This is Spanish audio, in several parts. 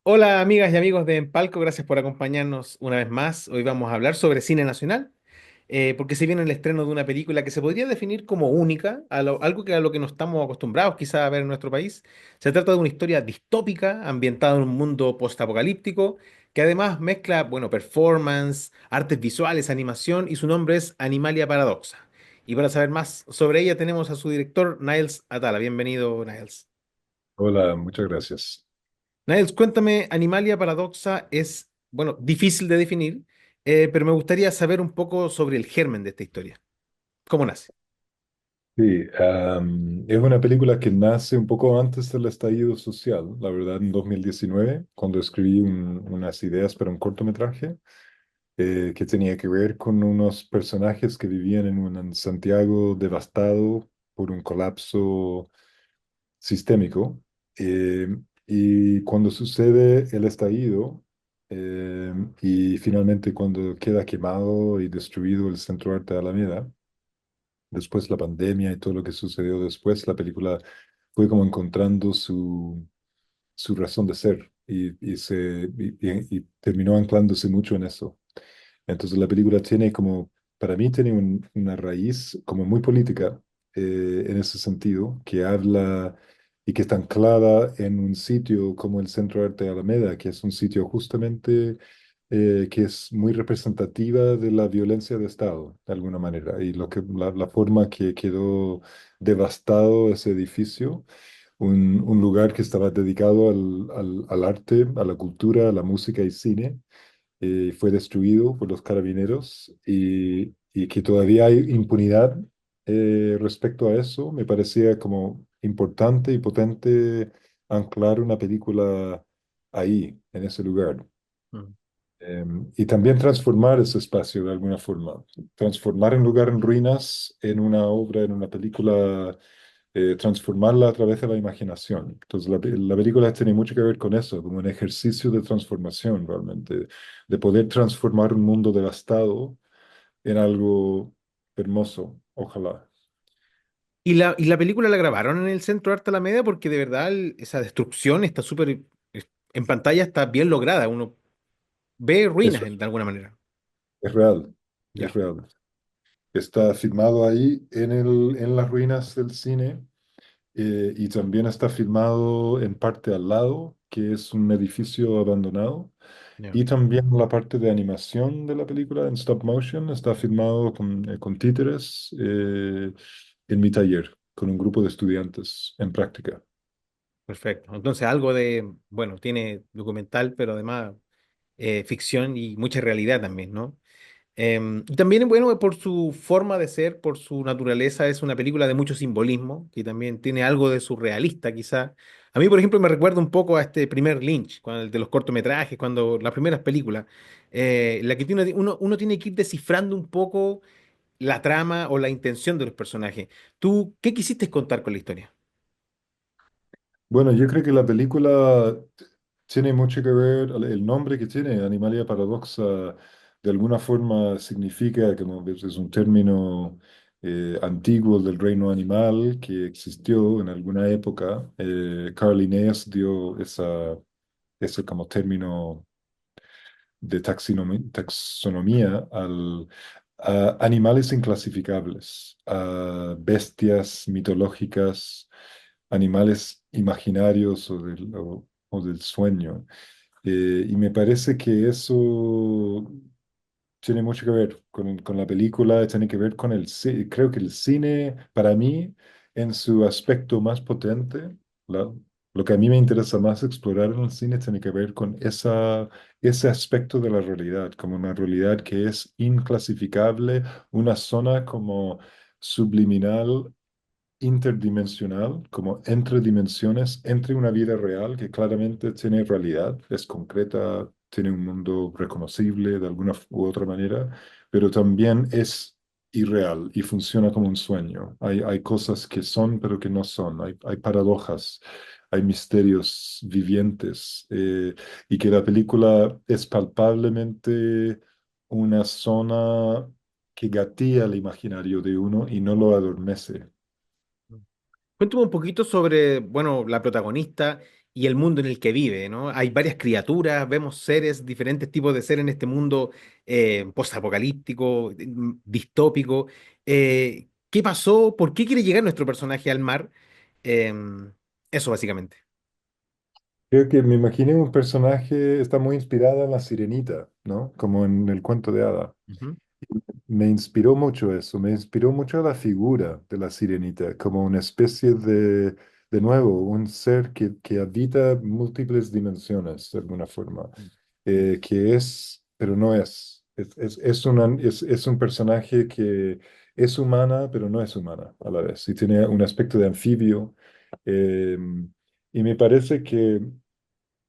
Hola amigas y amigos de Empalco, gracias por acompañarnos una vez más. Hoy vamos a hablar sobre cine nacional, porque se viene el estreno de una película que se podría definir como única, algo que a lo que no estamos acostumbrados quizá a ver en nuestro país. Se trata de una historia distópica ambientada en un mundo postapocalíptico que además mezcla, bueno, performance, artes visuales, animación y su nombre es Animalia Paradoxa. Y para saber más sobre ella tenemos a su director Niles Atala. Bienvenido, Niles. Hola, muchas gracias. Niles, cuéntame, Animalia Paradoxa es, bueno, difícil de definir, pero me gustaría saber un poco sobre el germen de esta historia. ¿Cómo nace? Sí, es una película que nace un poco antes del estallido social, la verdad, en 2019, cuando escribí unas ideas para un cortometraje que tenía que ver con unos personajes que vivían en un Santiago devastado por un colapso sistémico. eh, y cuando sucede el estallido y finalmente cuando queda quemado y destruido el Centro Arte de Alameda, después la pandemia y todo lo que sucedió después, la película fue como encontrando su razón de ser y terminó anclándose mucho en eso. Entonces la película tiene como, para mí tiene una raíz como muy política en ese sentido, que habla y que está anclada en un sitio como el Centro de Arte de Alameda, que es un sitio justamente que es muy representativa de la violencia de Estado, de alguna manera, y la forma que quedó devastado ese edificio, un lugar que estaba dedicado al arte, a la cultura, a la música y cine fue destruido por los carabineros y que todavía hay impunidad respecto a eso, me parecía como importante y potente anclar una película ahí, en ese lugar. Mm. Y también transformar ese espacio de alguna forma, transformar un lugar en ruinas en una obra, en una película, transformarla a través de la imaginación. Entonces la película tiene mucho que ver con eso, como un ejercicio de transformación realmente, de poder transformar un mundo devastado en algo hermoso, ojalá. ¿Y la película la grabaron en el Centro de Arte Alameda? Porque de verdad esa destrucción está súper, en pantalla está bien lograda, uno ve ruinas Eso de alguna manera. es real, es Ya, real. Está filmado ahí en las ruinas del cine. Y también está filmado en parte al lado, que es un edificio abandonado. ya. Y también la parte de animación de la película en stop motion está filmado con títeres en mi taller, con un grupo de estudiantes en práctica. Perfecto. Entonces algo de, bueno, tiene documental, pero además ficción y mucha realidad también, ¿no? Y también, bueno, por su forma de ser, por su naturaleza, es una película de mucho simbolismo, que también tiene algo de surrealista, quizá. A mí, por ejemplo, me recuerda un poco a este primer Lynch, cuando, el de los cortometrajes, cuando las primeras películas, la que tiene, uno tiene que ir descifrando un poco la trama o la intención de los personajes. ¿Tú qué quisiste contar con la historia? Bueno, yo creo que la película tiene mucho que ver, el nombre que tiene, Animalia Paradoxa, de alguna forma significa, como ves, es un término antiguo del reino animal que existió en alguna época. Carl Linnaeus dio ese como término de taxonomía a animales inclasificables, a bestias mitológicas, animales imaginarios o del sueño. Y me parece que eso tiene mucho que ver con la película, tiene que ver con creo que el cine, para mí, en su aspecto más potente, la- lo que a mí me interesa más explorar en el cine tiene que ver con ese aspecto de la realidad, como una realidad que es inclasificable, una zona como subliminal interdimensional, como entre dimensiones, entre una vida real que claramente tiene realidad, es concreta, tiene un mundo reconocible de alguna u otra manera, pero también es irreal y funciona como un sueño. Hay cosas que son pero que no son, hay paradojas, hay misterios vivientes y que la película es palpablemente una zona que gatilla el imaginario de uno y no lo adormece. Cuéntame un poquito sobre, bueno, la protagonista y el mundo en el que vive, ¿no? Hay varias criaturas, vemos seres, diferentes tipos de seres en este mundo postapocalíptico, distópico. ¿Qué pasó? ¿Por qué quiere llegar nuestro personaje al mar? Eso básicamente. Creo que me imaginé un personaje, está muy inspirada en la Sirenita, ¿no? Como en el cuento de Hada. Ujú, Me inspiró mucho eso, me inspiró mucho la figura de la sirenita, como una especie de nuevo, un ser que habita múltiples dimensiones de alguna forma, que es, pero no es. Es un personaje que es humana, pero no es humana a la vez, y tiene un aspecto de anfibio. eh, y me parece que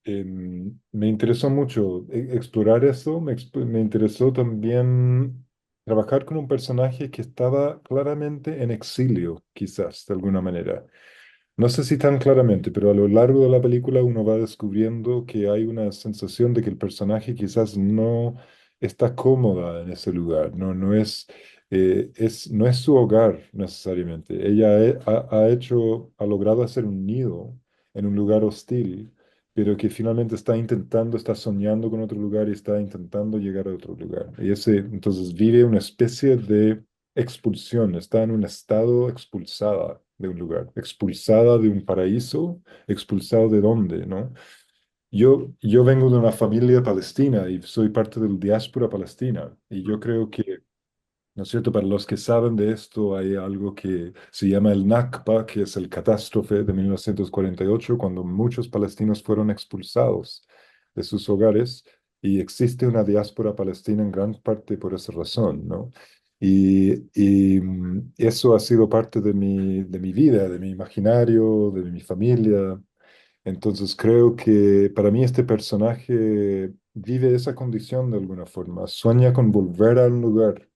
me interesó mucho explorar eso, me interesó también trabajar con un personaje que estaba claramente en exilio, quizás, de alguna manera. No sé si tan claramente, pero a lo largo de la película uno va descubriendo que hay una sensación de que el personaje quizás no está cómoda en ese lugar, no es su hogar necesariamente. Ella ha logrado hacer un nido en un lugar hostil, pero que finalmente está intentando, está soñando con otro lugar y está intentando llegar a otro lugar. Y entonces vive una especie de expulsión, está en un estado expulsada de un lugar, expulsada de un paraíso, expulsado de dónde, ¿no? Yo vengo de una familia palestina y soy parte de la diáspora palestina y yo creo que, ¿no es cierto? Para los que saben de esto, hay algo que se llama el Nakba, que es el catástrofe de 1948, cuando muchos palestinos fueron expulsados de sus hogares y existe una diáspora palestina en gran parte por esa razón, ¿no? Eso ha sido parte de mi vida, de mi imaginario, de mi familia. Entonces creo que para mí este personaje vive esa condición de alguna forma, sueña con volver a un lugar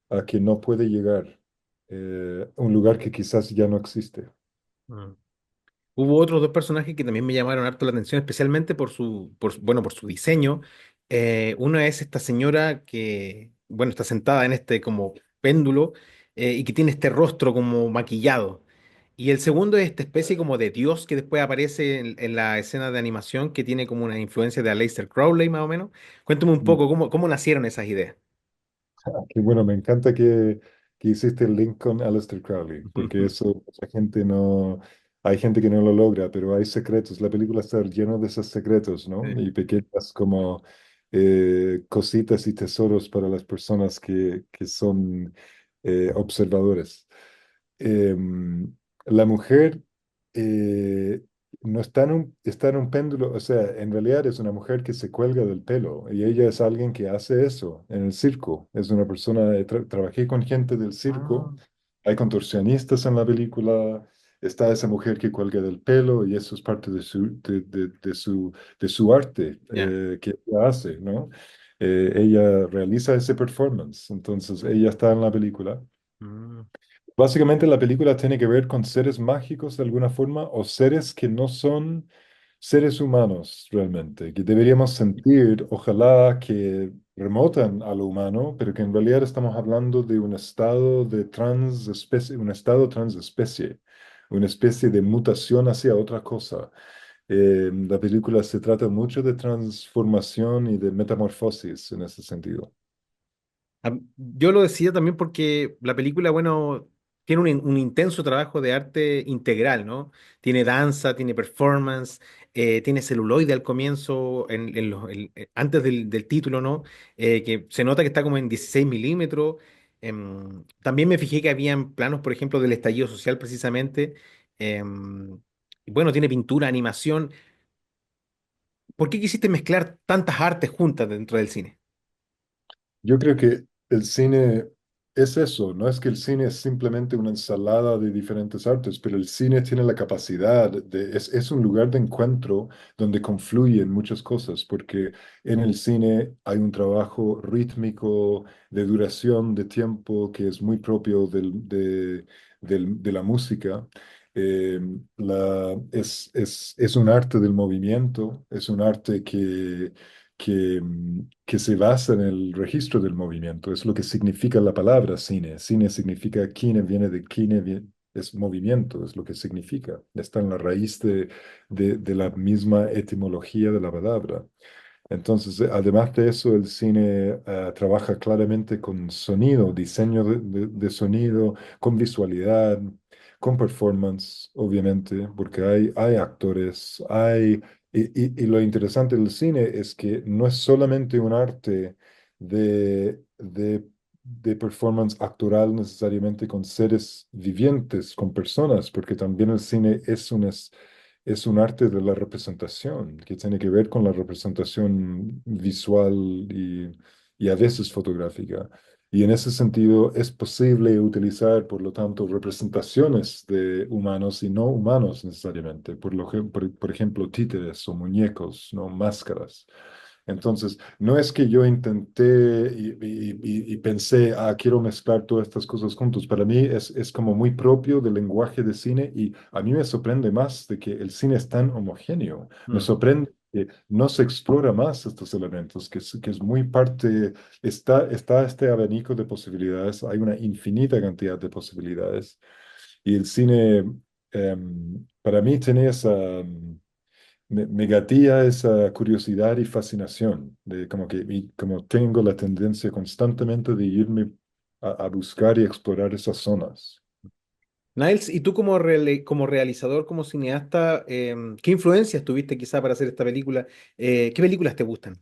a que no puede llegar, un lugar que quizás ya no existe. mm. Hubo otros dos personajes que también me llamaron harto la atención, especialmente bueno, por su diseño. Una es esta señora que, bueno, está sentada en este como péndulo y que tiene este rostro como maquillado. Y el segundo es esta especie como de dios que después aparece en la escena de animación que tiene como una influencia de Aleister Crowley más o menos. Cuéntame un poco cómo nacieron esas ideas. Que bueno, me encanta que hiciste el link con Aleister Crowley, porque eso mucha gente no, hay gente que no lo logra, pero hay secretos. La película está llena de esos secretos, ¿no? Sí. Y pequeñas como cositas y tesoros para las personas que son observadores. Em, la mujer eh, no está en un péndulo, o sea, en realidad es una mujer que se cuelga del pelo y ella es alguien que hace eso en el circo. Es una persona, trabajé con gente del Ah, circo, hay contorsionistas en la película, está esa mujer que cuelga del pelo y eso es parte de su arte ya. que ella hace, ¿no? Ella realiza ese performance, entonces ella está en la película. Mm. Básicamente la película tiene que ver con seres mágicos de alguna forma o seres que no son seres humanos realmente, que deberíamos sentir, ojalá que remotan a lo humano, pero que en realidad estamos hablando de un estado de transespecie, un estado transespecie, una especie de mutación hacia otra cosa. La película se trata mucho de transformación y de metamorfosis en ese sentido. Yo lo decía también porque la película, bueno, tiene un intenso trabajo de arte integral, ¿no? Tiene danza, tiene performance, tiene celuloide al comienzo, antes del título, ¿no? Que se nota que está como en 16 milímetros. También me fijé que habían planos, por ejemplo, del estallido social precisamente. Y bueno, tiene pintura, animación. ¿Por qué quisiste mezclar tantas artes juntas dentro del cine? Yo creo que el cine es eso, no es que el cine es simplemente una ensalada de diferentes artes, pero el cine tiene la capacidad es un lugar de encuentro donde confluyen muchas cosas, porque en el cine hay un trabajo rítmico, de duración, de tiempo, que es muy propio de la música. Eh, es un arte del movimiento, es un arte que se basa en el registro del movimiento. Es lo que significa la palabra cine. Cine significa kine, viene de kine, es movimiento, es lo que significa. Está en la raíz de la misma etimología de la palabra. Entonces, además de eso, el cine trabaja claramente con sonido, diseño de sonido, con visualidad, con performance, obviamente, porque hay actores, y lo interesante del cine es que no es solamente un arte de performance actoral necesariamente con seres vivientes, con personas, porque también el cine es un arte de la representación, que tiene que ver con la representación visual y a veces fotográfica. Y en ese sentido es posible utilizar, por lo tanto, representaciones de humanos y no humanos necesariamente. Por ejemplo, títeres o muñecos, no máscaras. Entonces, no es que yo intenté y pensé, quiero mezclar todas estas cosas juntos. Para mí es como muy propio del lenguaje de cine y a mí me sorprende más de que el cine es tan homogéneo. Me Mm. sorprende que no se explora más estos elementos, que es muy parte, está este abanico de posibilidades, hay una infinita cantidad de posibilidades. Y el cine, para mí, tiene me gatilla esa curiosidad y fascinación, de como tengo la tendencia constantemente de irme a buscar y explorar esas zonas. Niles, y tú como realizador, como cineasta, ¿qué influencias tuviste quizá para hacer esta película? ¿Qué películas te gustan?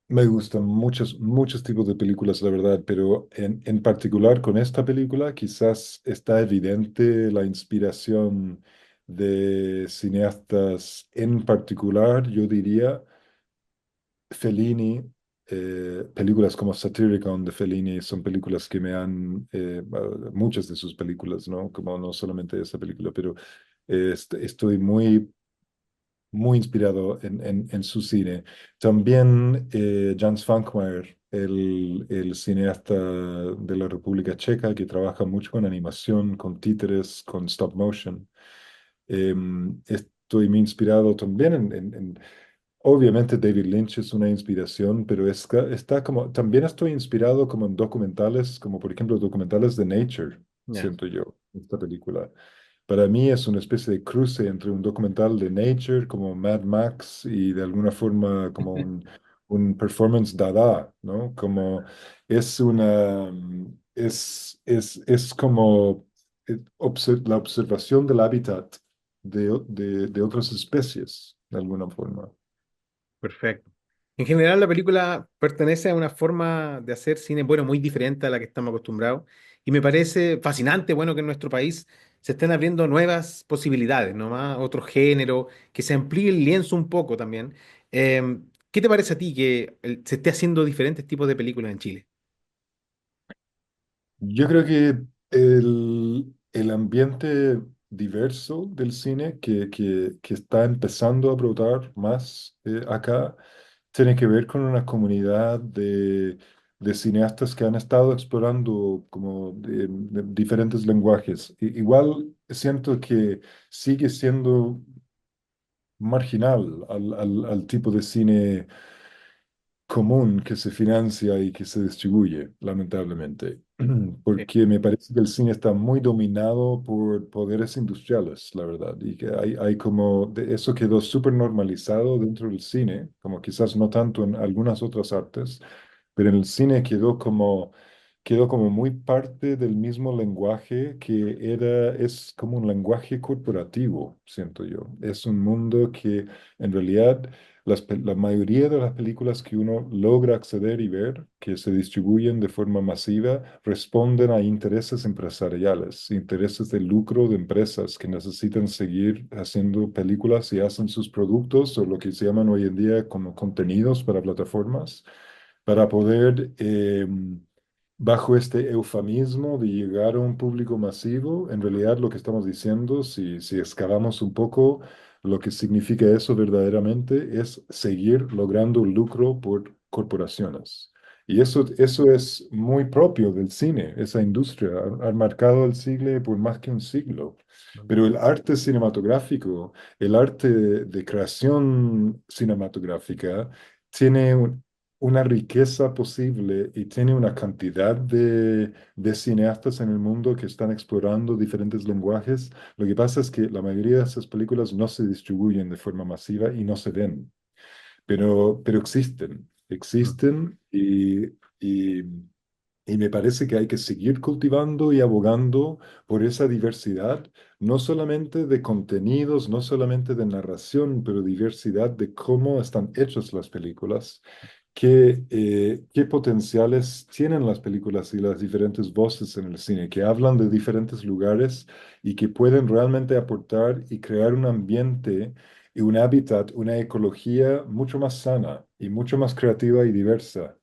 Me gustan muchos tipos de películas, la verdad, pero en particular con esta película quizás está evidente la inspiración de cineastas, en particular, yo diría Fellini. Películas como Satyricon de Fellini son películas que me han, muchas de sus películas, ¿no? Como no solamente esa película, pero estoy muy inspirado en su cine. También Jan Svankmajer, el cineasta de la República Checa, que trabaja mucho con animación, con títeres, con stop motion. Estoy muy inspirado también obviamente David Lynch es una inspiración, pero está como, también estoy inspirado como en documentales, como por ejemplo documentales de Nature, Ya. siento yo, esta película. Para mí es una especie de cruce entre un documental de Nature como Mad Max y de alguna forma como un performance dada, ¿no? Como es una, es como la observación del hábitat de otras especies, de alguna forma. Perfecto. En general, la película pertenece a una forma de hacer cine, bueno, muy diferente a la que estamos acostumbrados. Y me parece fascinante, bueno, que en nuestro país se estén abriendo nuevas posibilidades, ¿no? Más otro género, que se amplíe el lienzo un poco también. ¿Qué te parece a ti que se esté haciendo diferentes tipos de películas en Chile? Yo creo que el ambiente diverso del cine que está empezando a brotar más acá tiene que ver con una comunidad de cineastas que han estado explorando como de diferentes lenguajes. Igual siento que sigue siendo marginal al tipo de cine común que se financia y que se distribuye, lamentablemente, Sí. porque me parece que el cine está muy dominado por poderes industriales, la verdad, y que hay como, eso quedó súper normalizado dentro del cine, como quizás no tanto en algunas otras artes, pero en el cine quedó como muy parte del mismo lenguaje es como un lenguaje corporativo, siento yo. Es un mundo que en realidad la mayoría de las películas que uno logra acceder y ver, que se distribuyen de forma masiva, responden a intereses empresariales, intereses de lucro de empresas que necesitan seguir haciendo películas y hacen sus productos o lo que se llaman hoy en día como contenidos para plataformas para poder, bajo este eufemismo de llegar a un público masivo, en realidad lo que estamos diciendo, si excavamos un poco, lo que significa eso verdaderamente es seguir logrando lucro por corporaciones. Y eso es muy propio del cine, esa industria, ha marcado el siglo por más que un siglo. Pero el arte cinematográfico, el arte de creación cinematográfica, tiene una riqueza posible y tiene una cantidad de cineastas en el mundo que están explorando diferentes lenguajes. Lo que pasa es que la mayoría de esas películas no se distribuyen de forma masiva y no se ven, pero existen, Mm, existen y y me parece que hay que seguir cultivando y abogando por esa diversidad, no solamente de contenidos, no solamente de narración, pero diversidad de cómo están hechas las películas, qué potenciales tienen las películas y las diferentes voces en el cine, que hablan de diferentes lugares y que pueden realmente aportar y crear un ambiente y un hábitat, una ecología mucho más sana y mucho más creativa y diversa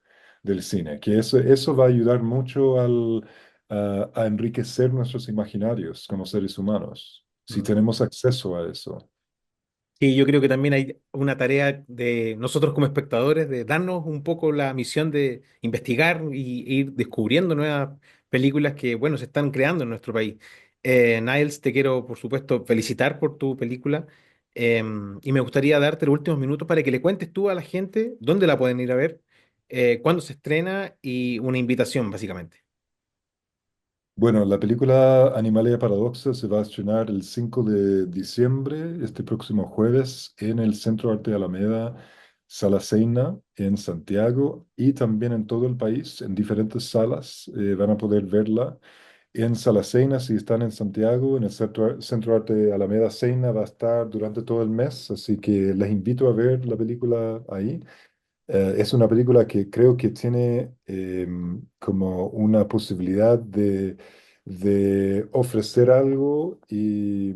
del cine, que eso va a ayudar mucho a enriquecer nuestros imaginarios como seres humanos, si mm. tenemos acceso a eso. Y yo creo que también hay una tarea de nosotros como espectadores de darnos un poco la misión de investigar y ir descubriendo nuevas películas que, bueno, se están creando en nuestro país. Niles, te quiero, por supuesto, felicitar por tu película y me gustaría darte los últimos minutos para que le cuentes tú a la gente dónde la pueden ir a ver, cuándo se estrena y una invitación, básicamente. Bueno, la película Animalia Paradoxa se va a estrenar el 5 de diciembre, este próximo jueves, en el Centro Arte Alameda Sala Seina, en Santiago, y también en todo el país, en diferentes salas. Van a poder verla en Sala Seina, si están en Santiago, en el Centro Arte Alameda Seina va a estar durante todo el mes, así que les invito a ver la película ahí. Es una película que creo que tiene como una posibilidad de ofrecer algo y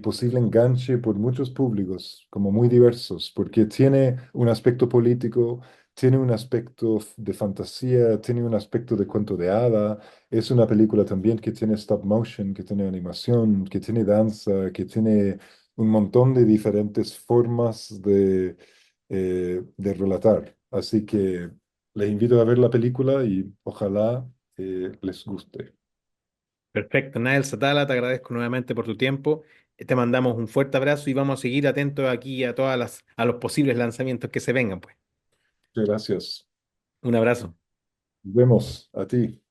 posible enganche por muchos públicos, como muy diversos, porque tiene un aspecto político, tiene un aspecto de fantasía, tiene un aspecto de cuento de hada. Es una película también que tiene stop motion, que tiene animación, que tiene danza, que tiene un montón de diferentes formas de relatar. Así que les invito a ver la película y ojalá les guste. Perfecto, Nael Satala, te agradezco nuevamente por tu tiempo. Te mandamos un fuerte abrazo y vamos a seguir atentos aquí a a los posibles lanzamientos que se vengan, pues. Muchas gracias. Un abrazo. Nos vemos a ti.